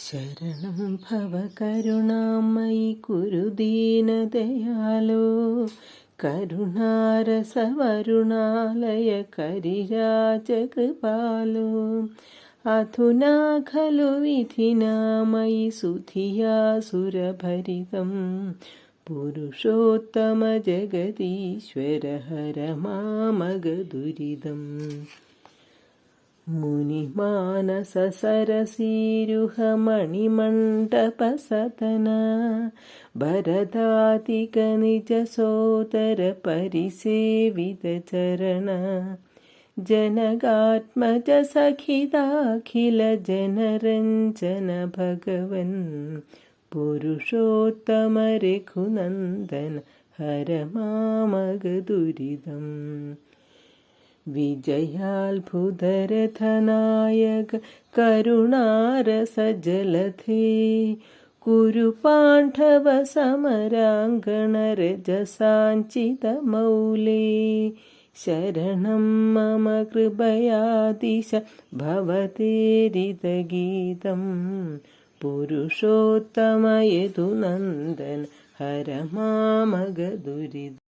ശരണം ഭവ കരുണാമയി കുരുദീനദയാലോ കരുണാരസവരുണാലയ കരിരാജകൃപാലോ അധുനാ ഖലു വിധിനാ മയി സുധിയാസുരഭരിതം പുരുഷോത്തമ ജഗദീശ്വര ഹര മാമകദുരിതം. മുനിമാനസ സരസീരുഹമണിമണ്ഡപസദന ഭരതാതിക നിജസോദര പരിസേവിത ചരണ ജനകാത്മജ സഖിതാഖില ജനരഞ്ജന ഭഗവൻ പുരുഷോത്തമ രഘുനന്ദന ഹര മാമകദുരിതം. വിജയാത്ഭുതരഥനായക കരുണാരസജലധേ കുരു പാണ്ഡവ സമരാങ്കണരജസാഞ്ചിതമൗലേ ശരണം മമ കൃപയാദിശ ഭവതേരിതഗീതം പുരുഷോത്തമ യദുനന്ദന ഹര മാമകദുരിതം.